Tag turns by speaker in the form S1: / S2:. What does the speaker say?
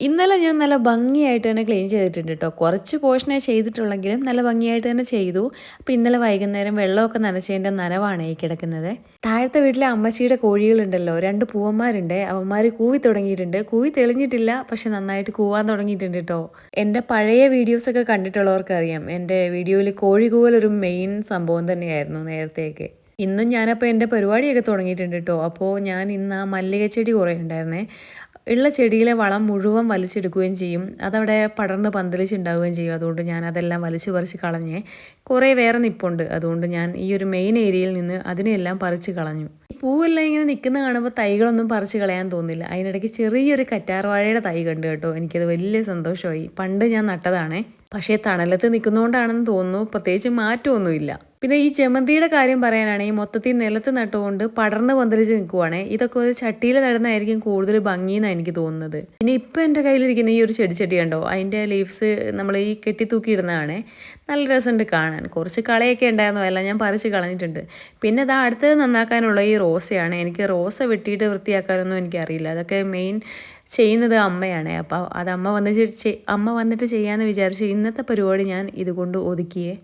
S1: ഇന്നലെ ഞാൻ നല്ല ഭംഗിയായിട്ട് തന്നെ ക്ലീൻ ചെയ്തിട്ടുണ്ട് കേട്ടോ. കുറച്ച് പോർഷനേ ചെയ്തിട്ടുള്ളെങ്കിലും നല്ല ഭംഗിയായിട്ട് തന്നെ ചെയ്തു. അപ്പോൾ ഇന്നലെ വൈകുന്നേരം വെള്ളമൊക്കെ നനച്ചതിൻ്റെ നനവാണ് ഈ കിടക്കുന്നത്. താഴത്തെ വീട്ടിലെ അമ്മച്ചിയുടെ കോഴികളുണ്ടല്ലോ, 2 പൂവന്മാരുണ്ട്. അവന്മാർ കൂവി തുടങ്ങിയിട്ടുണ്ട്. കൂവി തെളിഞ്ഞിട്ടില്ല, പക്ഷെ നന്നായിട്ട് കൂവാൻ തുടങ്ങിയിട്ടുണ്ട് കേട്ടോ. എൻ്റെ പഴയ വീഡിയോസൊക്കെ കണ്ടിട്ടുള്ളവർക്കറിയാം, എൻ്റെ വീഡിയോയിൽ കോഴി കൂവൽ ഒരു മെയിൻ സംഭവം തന്നെയായിരുന്നു നേരത്തെയൊക്കെ. ഇന്നും ഞാനപ്പോൾ എൻ്റെ പരിപാടിയൊക്കെ തുടങ്ങിയിട്ടുണ്ട് കേട്ടോ. അപ്പോൾ ഞാൻ ഇന്ന് ആ മല്ലിക ചെടി കുറേ ഉണ്ടായിരുന്നേ, ഉള്ള ചെടിയിലെ വളം മുഴുവൻ വലിച്ചെടുക്കുകയും ചെയ്യും. അതവിടെ പടർന്ന് പന്തലിച്ചുണ്ടാവുകയും ചെയ്യും. അതുകൊണ്ട് ഞാൻ അതെല്ലാം വലിച്ചു പറിച്ച് കളഞ്ഞ് കുറേ വേറെ നിപ്പുണ്ട്. അതുകൊണ്ട് ഞാൻ ഈ ഒരു മെയിൻ ഏരിയയിൽ നിന്ന് അതിനെല്ലാം പറിച്ച് കളഞ്ഞു. ഈ പൂവെല്ലാം ഇങ്ങനെ നിൽക്കുന്ന കാണുമ്പോൾ തൈകളൊന്നും പറിച്ച് കളയാൻ തോന്നില്ല. അതിനിടയ്ക്ക് ചെറിയൊരു കറ്റാർവാഴയുടെ തൈ കണ്ടു കേട്ടോ. എനിക്കത് വലിയ സന്തോഷമായി. പണ്ട് ഞാൻ നട്ടതാണേ, പക്ഷേ തണലത്ത് നിൽക്കുന്നതുകൊണ്ടാണെന്ന് തോന്നുന്നു, പ്രത്യേകിച്ച് മാറ്റമൊന്നുമില്ല. പിന്നെ ഈ ചെമന്തിയുടെ കാര്യം പറയാനാണെങ്കിൽ മൊത്തത്തിൽ നിലത്ത് നട്ടുകൊണ്ട് പടർന്ന് പന്തലിച്ച് നിൽക്കുവാണേ. ഇതൊക്കെ ഒരു ചട്ടിയിൽ നടുന്നതായിരിക്കും കൂടുതൽ ഭംഗിയെന്നാണ് എനിക്ക് തോന്നുന്നത്. പിന്നെ ഇപ്പം എൻ്റെ കയ്യിലിരിക്കുന്ന ഈ ഒരു ചെടി കണ്ടോ, അതിൻ്റെ ലീവ്സ് നമ്മൾ ഈ കെട്ടിത്തൂക്കി ഇടുന്നതാണേ. നല്ല രസമുണ്ട് കാണാൻ. കുറച്ച് കളയൊക്കെ ഉണ്ടായിരുന്നു, എല്ലാം ഞാൻ പറിച്ച് കളഞ്ഞിട്ടുണ്ട്. പിന്നെ ഇതാ അടുത്തത് നന്നാക്കാനുള്ള ഈ റോസയാണ്. എനിക്ക് റോസ വെട്ടിയിട്ട് വൃത്തിയാക്കാനൊന്നും എനിക്കറിയില്ല. അതൊക്കെ മെയിൻ ചെയ്യുന്നത് അമ്മയാണ്. അപ്പോൾ അത് അമ്മ വന്നിട്ട് ചെയ്യാമെന്ന് വിചാരിച്ച് ഇന്നത്തെ പരിപാടി ഞാൻ ഇതുകൊണ്ട് ഒതുക്കിയേ.